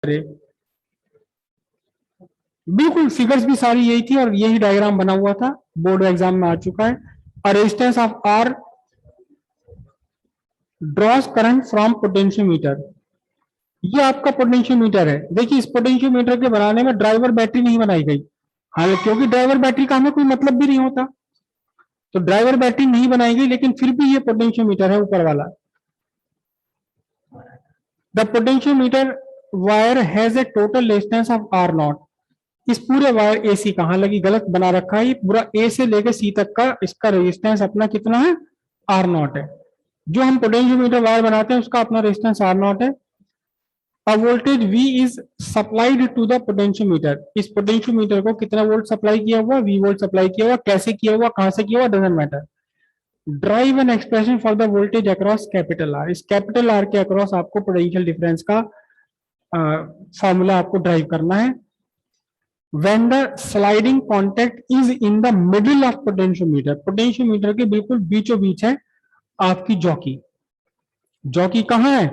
अरे बिल्कुल, फिगर्स भी सारी यही थी और यही डायग्राम बना हुआ था, बोर्ड एग्जाम में आ चुका है। A resistance of R draws current from potentiometer. ये आपका पोटेंशियोमीटर है। देखिए, इस पोटेंशियोमीटर के बनाने में ड्राइवर बैटरी नहीं बनाई गई, हालांकि क्योंकि ड्राइवर बैटरी का हमें कोई मतलब भी नहीं होता, तो ड्राइवर बैटरी नहीं बनाई गई, लेकिन फिर भी ये पोटेंशियोमीटर है ऊपर वाला। The potentiometer wire has a total resistance of R naught. इस पूरे वायर एसी कहां लगी, गलत बना रखा है। ये पूरा ए से लेकर सी तक का इसका रेजिस्टेंस अपना कितना है, आर नॉट है। जो हम पोटेंशियोमीटर वायर बनाते हैं उसका अपना रेजिस्टेंस आर नॉट है। A voltage V is supplied to the potentiometer. इस पोटेंशियोमीटर को कितना वोल्ट सप्लाई किया हुआ, V वोल्ट सप्लाई किया हुआ। कैसे किया हुआ, कहां से किया हुआ, doesn't matter. Drive an expression for the voltage across capital R. इस कैपिटल आर के अक्रॉस आपको पोटेंशियल डिफरेंस का फॉर्मूला आपको ड्राइव करना है। When the sliding contact is in the middle of potentiometer, potentiometer के बिल्कुल बीचों बीच है आपकी जॉकी। जॉकी कहाँ है,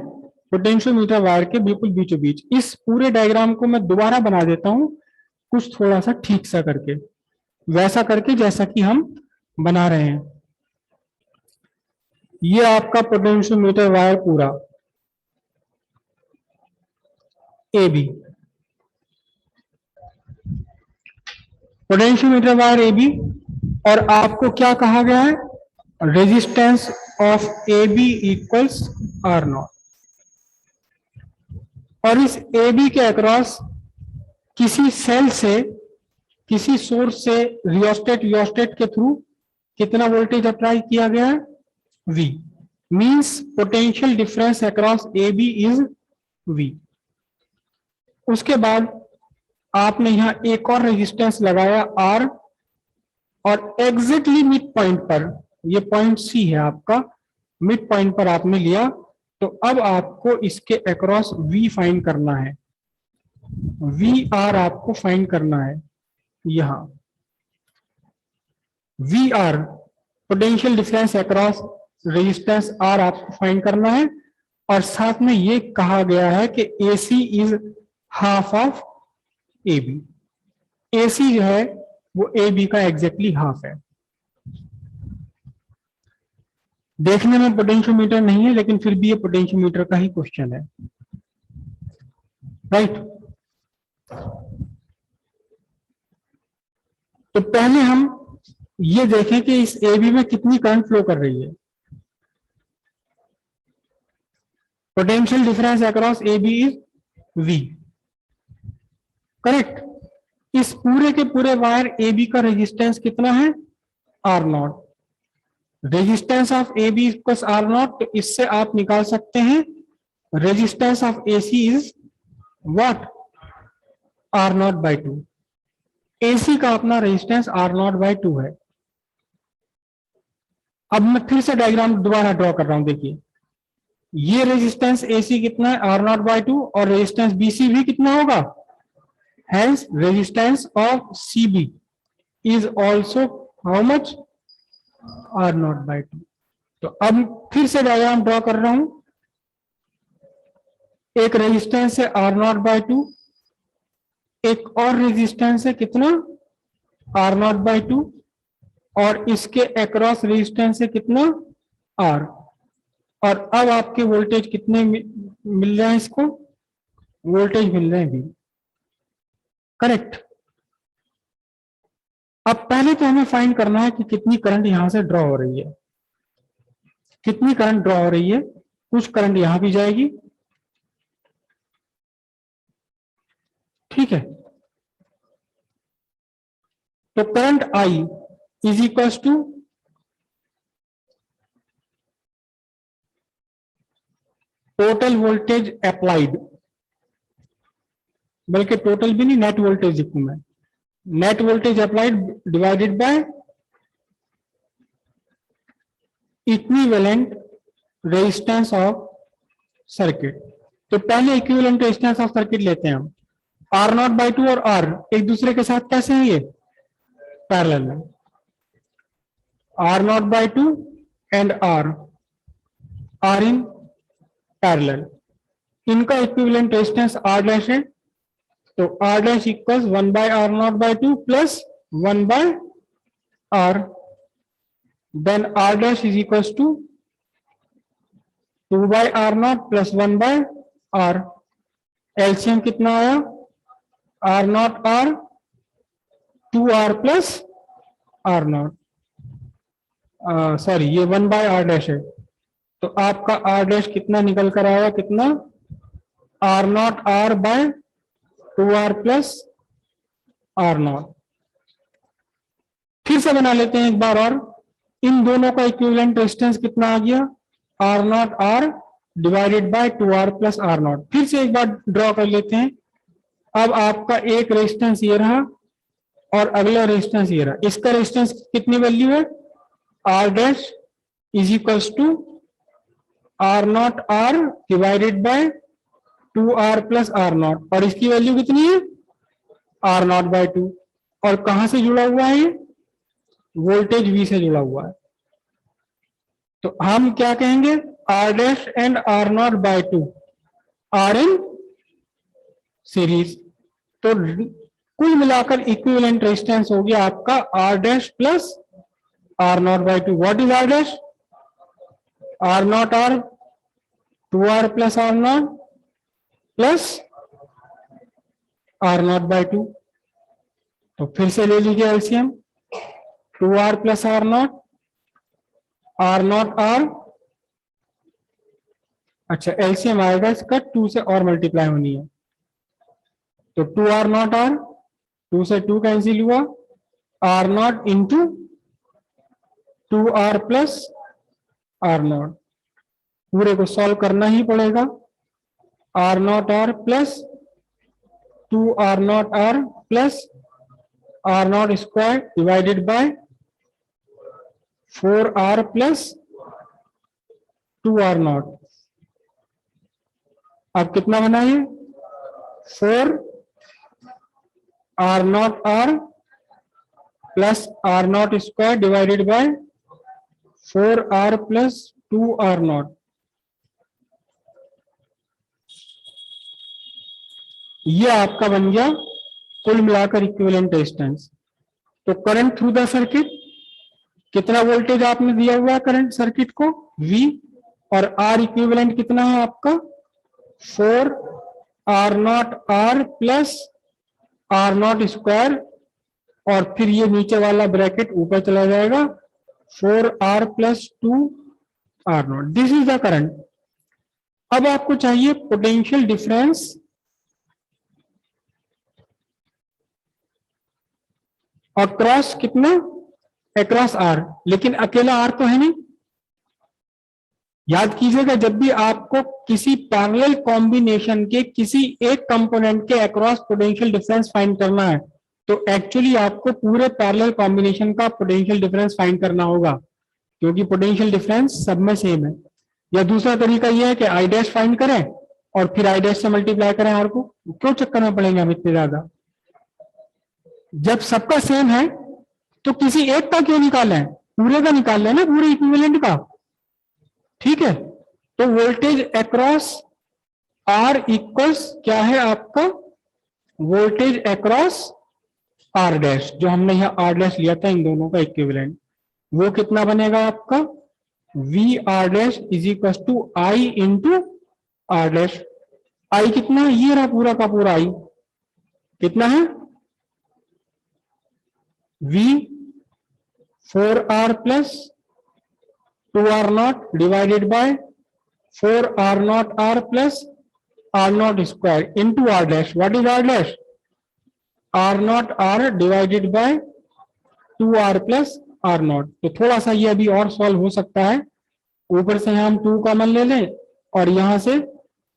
पोटेंशियोमीटर वायर के बिल्कुल बीचों बीच। इस पूरे डायग्राम को मैं दोबारा बना देता हूं, कुछ थोड़ा सा ठीक सा करके, वैसा करके जैसा कि हम बना रहे हैं। ये आपका पोटेंशियोमीटर वायर पूरा A B, potentiometer wire A B. और आपको क्या कहा गया है, resistance of A B equals R naught. और इस ए बी के अक्रॉस किसी सेल से, किसी सोर्स से रियोस्टेट योस्टेट के थ्रू कितना वोल्टेज अप्लाई किया गया है, V। Means potential difference across A B is V। उसके बाद आपने यहां एक और रेजिस्टेंस लगाया R, और एग्जैक्टली मिड पॉइंट पर, ये पॉइंट C है आपका, मिड पॉइंट पर आपने लिया। तो अब आपको इसके अक्रॉस V फाइंड करना है। VR आपको फाइंड करना है। यहां VR potential difference across resistance R आपको फाइंड करना है। और साथ में ये कहा गया है कि AC is half of AB। AC जो है वो AB का एग्जैक्टली हाफ है। देखने में पोटेंशियोमीटर नहीं है, लेकिन फिर भी ये पोटेंशियोमीटर का ही क्वेश्चन है, राइट। तो पहले हम ये देखें कि इस AB में कितनी करंट फ्लो कर रही है। Potential difference across AB is V, correct. इस पूरे के पूरे वायर AB का रेजिस्टेंस कितना है, R not. Resistance of AB equals R not, तो इससे आप निकाल सकते हैं resistance of AC is what, R naught by 2। AC का अपना रेजिस्टेंस R नॉट बाई 2 है। अब मैं फिर से डायग्राम दोबारा ड्रॉ कर रहा हूं। देखिए, ये रेजिस्टेंस AC कितना है, R नॉट बाई 2, और रेजिस्टेंस BC भी कितना होगा, hence resistance of CB is also how much, R naught by 2। तो अब फिर से डायग्राम ड्रॉ कर रहा हूं। एक रेजिस्टेंस है R नॉट बाई 2, एक और रेजिस्टेंस है कितना, R नॉट बाई 2, और इसके अक्रॉस रेजिस्टेंस है कितना, R। और अब आपके वोल्टेज कितने मिल रहे हैं, इसको वोल्टेज मिल रहे हैं भी, करेक्ट। अब पहले तो हमें फाइंड करना है कि कितनी करंट यहां से ड्रॉ हो रही है। कितनी करंट ड्रॉ हो रही है, कुछ करंट यहां भी जाएगी, ठीक है। तो current I is equal to total voltage applied, बल्कि टोटल भी नहीं, नेट वोल्टेज लिखूं मैं। Net voltage applied divided by equivalent resistance of circuit. तो पहले इक्विवेलेंट रेजिस्टेंस ऑफ सर्किट लेते हैं हम। R नॉट बाई 2 और R एक दूसरे के साथ कैसे हैं, ये पैरेलल में। R naught by 2 and R are in parallel. इनका इक्विवेलेंट रेजिस्टेंस आर डैश है, तो R dash equals 1 by R naught by 2 plus 1 by R, then R dash is equals to 2 by R naught plus 1 by R. LCM कितना आया, R naught R 2 R plus R naught, sorry ये 1 by are dash है, तो आपका R dash कितना निकल कर आया, कितना, R naught R by 2 R plus R naught. फिर से बना लेते हैं एक बार और, इन दोनों का इक्विवेलेंट रेजिस्टेंस कितना आ गया, R naught R divided by 2 R plus R naught. फिर से एक बार ड्रॉ कर लेते हैं। अब आपका एक रेजिस्टेंस ये रहा और अगला रेजिस्टेंस ये रहा, इसका रेजिस्टेंस कितनी वैल्यू है, R dash is equals to R naught R divided by 2 R plus R naught, और इसकी वैल्यू कितनी है, आर नॉट बाय 2, और कहां से जुड़ा हुआ है, वोल्टेज V से जुड़ा हुआ है। तो हम क्या कहेंगे, R dash and R naught by 2 R in series. तो कुल मिलाकर इक्विवेलेंट रेजिस्टेंस हो गया आपका R dash plus R naught by 2। What is R dash, R naught R 2 R plus R naught plus R naught by 2। तो फिर से ले लीजिए LCM, 2 R plus R naught R, अच्छा एलसीएम आएगा इसका 2 से और मल्टीप्लाई होनी है, तो 2 आर नॉट आर, 2 से 2 कैंसिल हुआ, R naught into 2 R plus R naught, पूरे को सॉल्व करना ही पड़ेगा, R naught R plus 2 R naught R plus R naught square divided by 4 R plus 2 R naught. अब कितना बनाइए, 4 R naught R plus R naught square divided by 4 R plus 2 R naught. ये आपका बन गया कुल मिलाकर इक्विवेलेंट रेजिस्टेंस। तो करंट थ्रू द सर्किट, कितना वोल्टेज आपने दिया हुआ है करंट सर्किट को, V, और R इक्विवेलेंट कितना है आपका, 4 R naught R plus R naught square, और फिर ये नीचे वाला ब्रैकेट ऊपर चला जाएगा, 4 R plus 2 R naught. This is the current. अब आपको चाहिए पोटेंशियल डिफरेंस अक्रॉस कितना, अक्रॉस आर, लेकिन अकेला आर तो है नहीं। याद कीजिएगा, जब भी आपको किसी पैरेलल कॉम्बिनेशन के किसी एक कंपोनेंट के अक्रॉस पोटेंशियल डिफरेंस फाइंड करना है, तो एक्चुअली आपको पूरे पैरेलल कॉम्बिनेशन का पोटेंशियल डिफरेंस फाइंड करना होगा, क्योंकि पोटेंशियल डिफरेंस सब में सेम है। या दूसरा तरीका यह है कि आई डैश फाइंड करें और फिर आई डैश से मल्टीप्लाई करें आर को। क्यों चक्कर में पड़ेंगे हम इतने ज्यादा, जब सबका सेम है तो किसी एक का क्यों निकालें, पूरे का निकाल लें ना, पूरे इक्विवेलेंट का। ठीक है, तो वोल्टेज अक्रॉस आर इक्वल्स क्या है आपका, वोल्टेज अक्रॉस आर डैश, जो हमने यहां आर डैश लिया था इन दोनों का इक्विवेलेंट, वो कितना बनेगा आपका, V R dash is equal to I into R dash. I कितना, ये रहा पूरा का पूरा आई, कितना है, V 4R plus 2R naught divided by 4R naught R plus R naught square into R dash. What is R dash? R naught R divided by 2R plus R naught. तो थोड़ा सा ये अभी और सॉल्व हो सकता है, ऊपर से हम 2 कॉमन ले लें और यहां से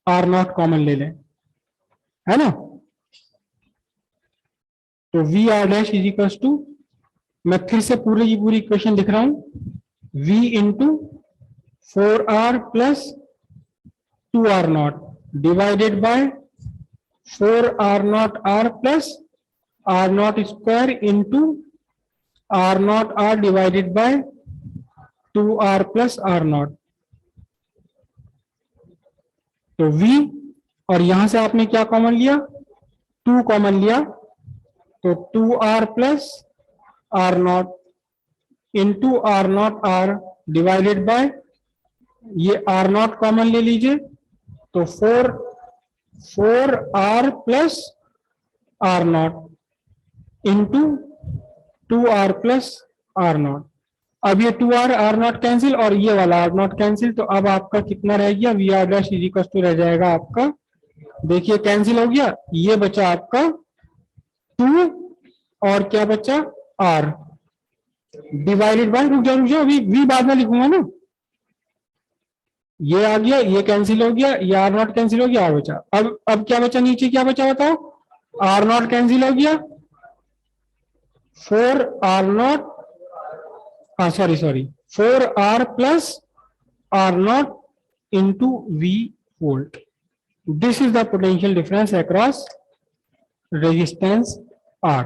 R naught कॉमन ले लें, है ना। तो V R dash is equal to, मैं फिर से पूरी की पूरी इक्वेशन लिख रहा हूं, V into 4R plus 2R not divided by 4R not R plus R not square into R not R divided by 2R plus R not. तो V और यहां से आपने क्या कॉमन लिया, 2 कॉमन लिया, तो 2R plus R naught into R naught R divided by, ये आर नॉट कॉमन ले लीजिए, तो 4R plus R naught into 2R plus R naught. अब ये 2R आर नॉट कैंसिल और ये वाला आर नॉट कैंसिल, तो अब आपका कितना रह गया, V R dash is equal to रह जाएगा आपका, देखिए कैंसिल हो गया, ये बचा आपका 2 और क्या बचा R डिवाइडेड बाय, रुक जाओ अभी वी बाद में लिखूंगा ना, ये आ गया, ये कैंसिल हो गया, ये आर नॉट कैंसिल हो गया, आर बचा। अब क्या बचा, नीचे क्या बचा बताओ, आर नॉट कैंसिल हो गया, 4R नॉट, हाँ sorry 4R plus R naught into V volt. This is the potential difference across resistance R।